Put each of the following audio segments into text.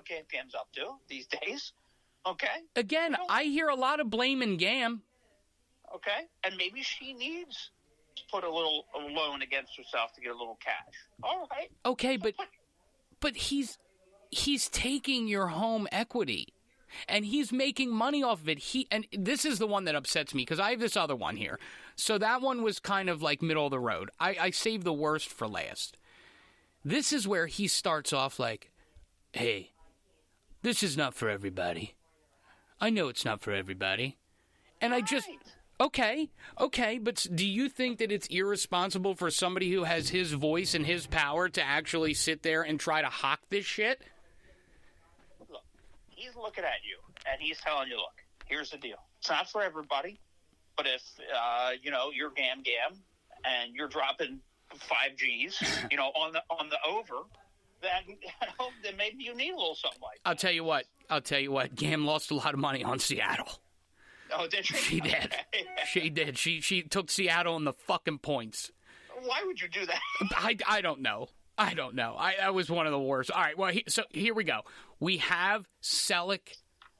what Gam's up to these days. Okay? Again, I hear a lot of blame in Gam. Okay? And maybe she needs to put a little loan against herself to get a little cash. All right. Okay, but he's taking your home equity. And he's making money off of it. And this is the one that upsets me, because I have this other one here. So that one was kind of like middle of the road. I saved the worst for last. This is where he starts off like, hey, this is not for everybody. I know it's not for everybody. And I just, okay, but do you think that it's irresponsible for somebody who has his voice and his power to actually sit there and try to hawk this shit? Look, he's looking at you, and he's telling you, look, here's the deal. It's not for everybody, but if, you're Gam, and you're dropping 5 G's, on the over, then maybe you need a little something like that. I'll tell you what. Gam lost a lot of money on Seattle. Oh, did she? She did. Okay. She did. She took Seattle in the fucking points. Why would you do that? I don't know. I was one of the worst. All right, well, so here we go. We have Selleck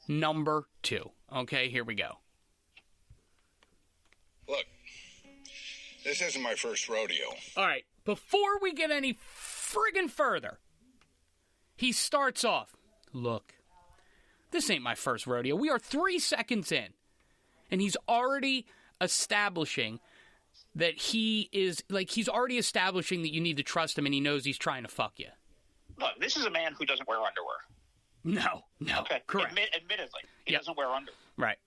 number 2. Okay, here we go. Look, this isn't my first rodeo. All right, before we get any friggin' further, he starts off, look, this ain't my first rodeo. We are 3 seconds in, and he's already establishing that he's already establishing that you need to trust him, and he knows he's trying to fuck you. Look, this is a man who doesn't wear underwear. No, okay, correct. Admittedly, he doesn't wear underwear. Right.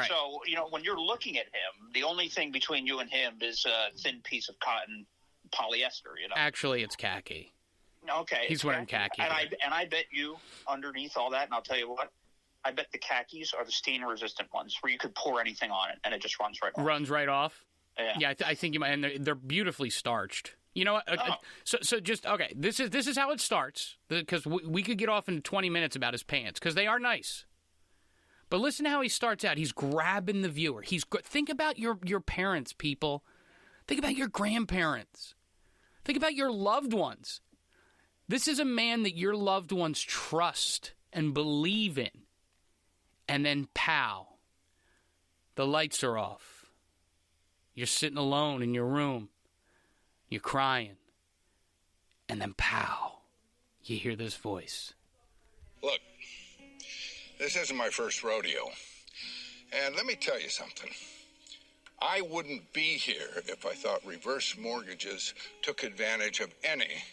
So, when you're looking at him, the only thing between you and him is a thin piece of cotton polyester, Actually, it's khaki. Okay. He's wearing khaki. And I bet you underneath all that, and I'll tell you what, I bet the khakis are the stain-resistant ones where you could pour anything on it, and it just runs right off. Runs right off? Yeah. I think you might, and they're beautifully starched. You know what? So just, okay, this is how it starts, because we could get off in 20 minutes about his pants, because they are nice. But listen to how he starts out. He's grabbing the viewer. Think about your parents, people. Think about your grandparents. Think about your loved ones. This is a man that your loved ones trust and believe in. And then, pow, the lights are off. You're sitting alone in your room. You're crying. And then, pow, you hear this voice. Look, this isn't my first rodeo. And let me tell you something. I wouldn't be here if I thought reverse mortgages took advantage of any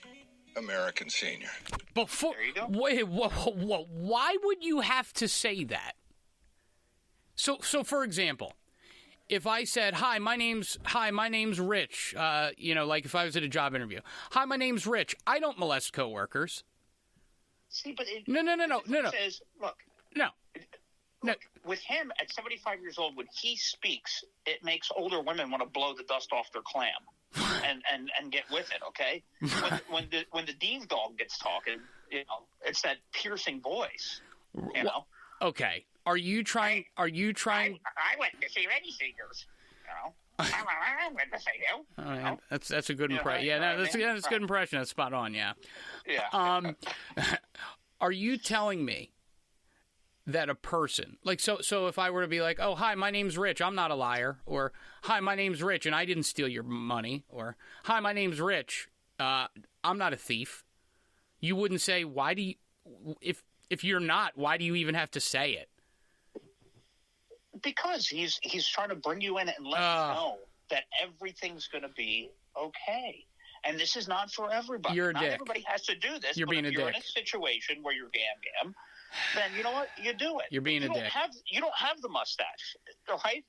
American senior. There you go. Wait, why would you have to say that? So for example, if I said, "Hi, my name's Rich," like if I was at a job interview, "Hi, my name's Rich. I don't molest coworkers." See, but no. Says, look, with him at 75 years old, when he speaks, it makes older women want to blow the dust off their clam and get with it. Okay, when the Dean dog gets talking, it's that piercing voice. Okay. Are you trying? I went to see many seniors. I went to see you. Oh, that's a good impression. That's a good impression. That's spot on. Yeah. Yeah. Are you telling me that a person so if I were to be like, "Oh, hi, my name's Rich. I'm not a liar," or "Hi, my name's Rich and I didn't steal your money," or "Hi, my name's Rich. I'm not a thief." You wouldn't say, "Why do you?" If you're not, why do you even have to say it? Because he's trying to bring you in and let you know that everything's going to be okay. And this is not for everybody. You're a not dick. Everybody has to do this. You're being a dick. If you're in a situation where you're gam, then you know what? You do it. You're being a dick. You don't have the mustache, right?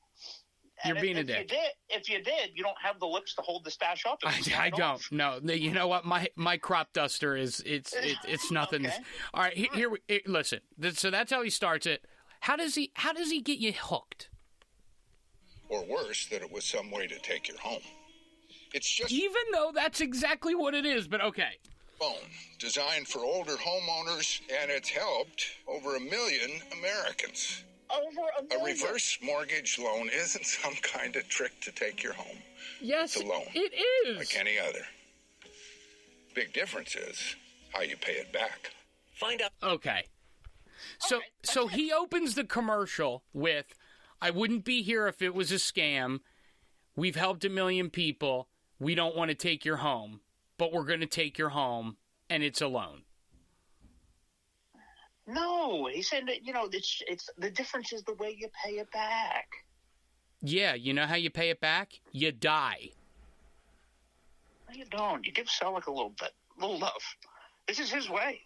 You're being a dick. If you did, you don't have the lips to hold the stash up. I don't. No, you know what? My crop duster is it's nothing. Okay. All right, listen. So that's how he starts it. How does he get you hooked? Or worse, that it was some way to take you home. It's just even though that's exactly what it is, but okay. Phone designed for older homeowners, and it's helped over 1 million Americans. Over 1 million. A reverse mortgage loan isn't some kind of trick to take your home. Yes, it's a loan. It is. Like any other. Big difference is how you pay it back. Find out. Okay. So he opens the commercial with, I wouldn't be here if it was a scam. We've helped 1 million people. We don't want to take your home, but we're going to take your home, and it's a loan. No, he said that, it's the difference is the way you pay it back. Yeah, you know how you pay it back? You die. No, you don't. You give Selleck a little love. This is his way.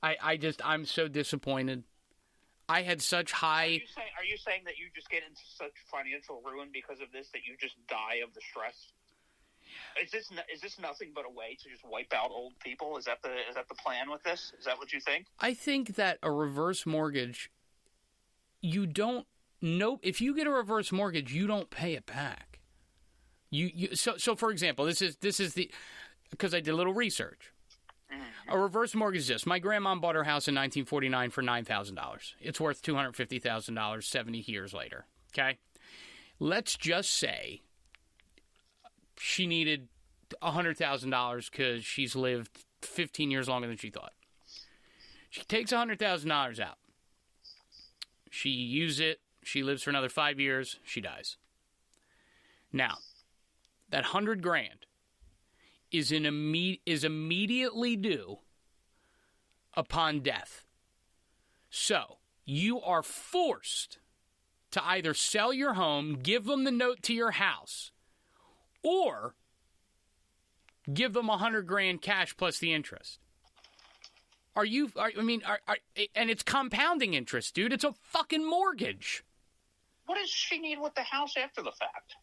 I'm so disappointed. I had such high... Are you saying that you just get into such financial ruin because of this, that you just die of the stress? Is this nothing but a way to just wipe out old people? Is that the plan with this? Is that what you think? I think that a reverse mortgage, you don't know. If you get a reverse mortgage, you don't pay it back. So for example, this is the, because I did a little research. A reverse mortgage is this. My grandma bought her house in 1949 for $9,000. It's worth $250,000 70 years later. Okay? Let's just say she needed $100,000 because she's lived 15 years longer than she thought. She takes $100,000 out. She uses it. She lives for another 5 years. She dies. Now, that $100,000 is immediately due upon death. So you are forced to either sell your home, give them the note to your house, or give them $100,000 cash plus the interest. And it's compounding interest, dude. It's a fucking mortgage. What does she need with the house after the fact?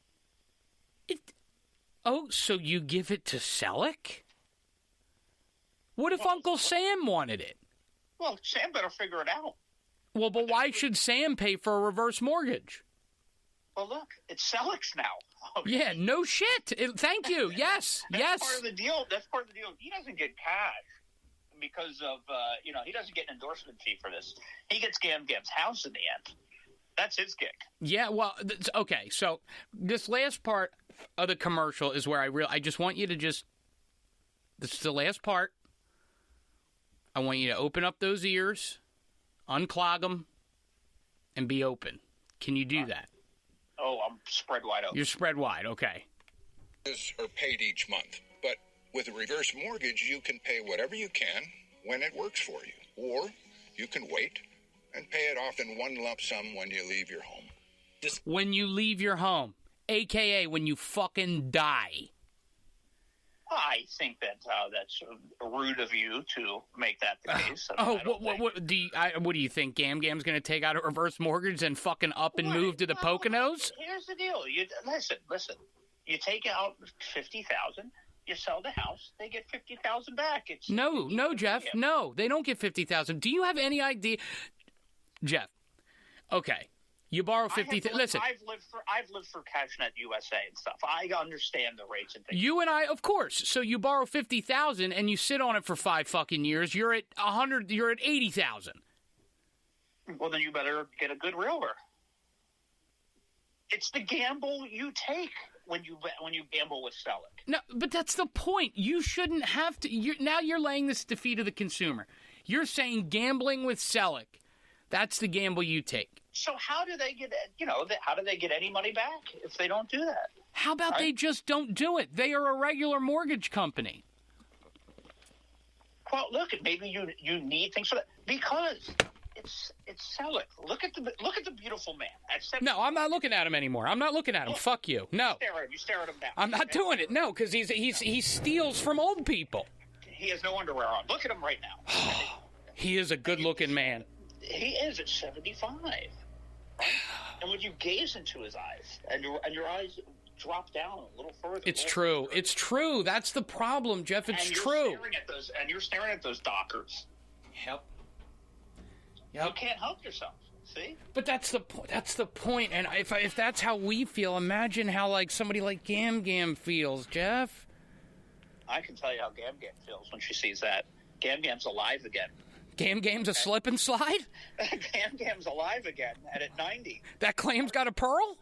So you give it to Selleck? What if Uncle Sam wanted it? Well, Sam better figure it out. Well, but why should Sam pay for a reverse mortgage? Well, look, it's Selleck's now. Okay. Yeah, no shit. Thank you. Yes, yes. Part of the deal. That's part of the deal. He doesn't get cash because of, he doesn't get an endorsement fee for this. He gets Gam's house in the end. That's his gig. Yeah, well, okay. So this last part of the commercial is where I just want you to this is the last part. I want you to open up those ears, unclog them, and be open. Can you do that? Oh, I'm spread wide open. You're spread wide, okay. Are paid each month, but with a reverse mortgage, you can pay whatever you can when it works for you, or you can wait and pay it off in one lump sum when you leave your home. When you leave your home, a.k.a. when you fucking die. I think that that's rude of you to make that the case. What do you think? Gam's going to take out a reverse mortgage and fucking up and move to the Poconos? Here's the deal. Listen. You take out $50,000. You sell the house. They get $50,000 back. No, Jeff. No, they don't get $50,000. Do you have any idea, Jeff? Okay. You borrow $50,000. Listen, I've lived for CashNet USA and stuff. I understand the rates and things. You and I, of course. So you borrow $50,000 and you sit on it for 5 fucking years. You're at $100. You're at $80,000. Well, then you better get a good realtor. It's the gamble you take when you gamble with Selleck. No, but that's the point. You shouldn't have to. Now you're laying this defeat of the consumer. You're saying gambling with Selleck. That's the gamble you take. So how do they get? How do they get any money back if they don't do that? How about they just don't do it? They are a regular mortgage company. Well, look, maybe you need things for that because it's Selleck. Look at the beautiful man. No, I'm not looking at him anymore. I'm not looking at him. Fuck you. No. You stare at him now. I'm not doing it. No, because he steals from old people. He has no underwear on. Look at him right now. He is a good-looking man. He is at 75. Right? And when you gaze into his eyes, and your eyes drop down a little further. It's true. It's true. That's the problem, Jeff. It's true. You're staring at those dockers. Yep. You can't help yourself. See? But that's the point. And if that's how we feel, imagine how somebody like Gam feels, Jeff. I can tell you how Gam feels when she sees that. Gam's alive again. Gam's a slip and slide? Gam's alive again, and at 90. That clam's got a pearl?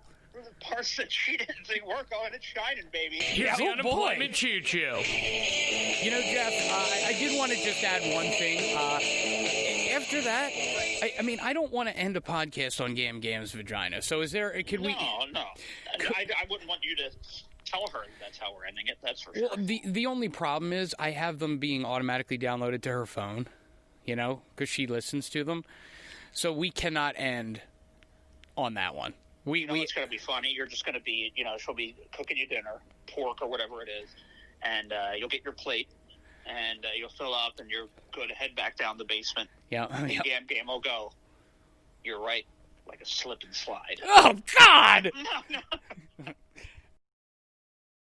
parts that she didn't think were going, it's shining, baby. Here's the unemployment choo-choo. You know, Jeff, I did want to just add one thing. After that, I mean, I don't want to end a podcast on Gam Gam's vagina. So is there, could we... No. I wouldn't want you to tell her that's how we're ending it, that's for sure. Well, the only problem is I have them being automatically downloaded to her phone, you know, because she listens to them. So we cannot end on that one. It's going to be funny. You're just going to be, she'll be cooking you dinner, pork or whatever it is, and you'll get your plate, and you'll fill up, and you're going to head back down the basement. Yeah. And Gam will go, you're right, like a slip and slide. Oh, God! No.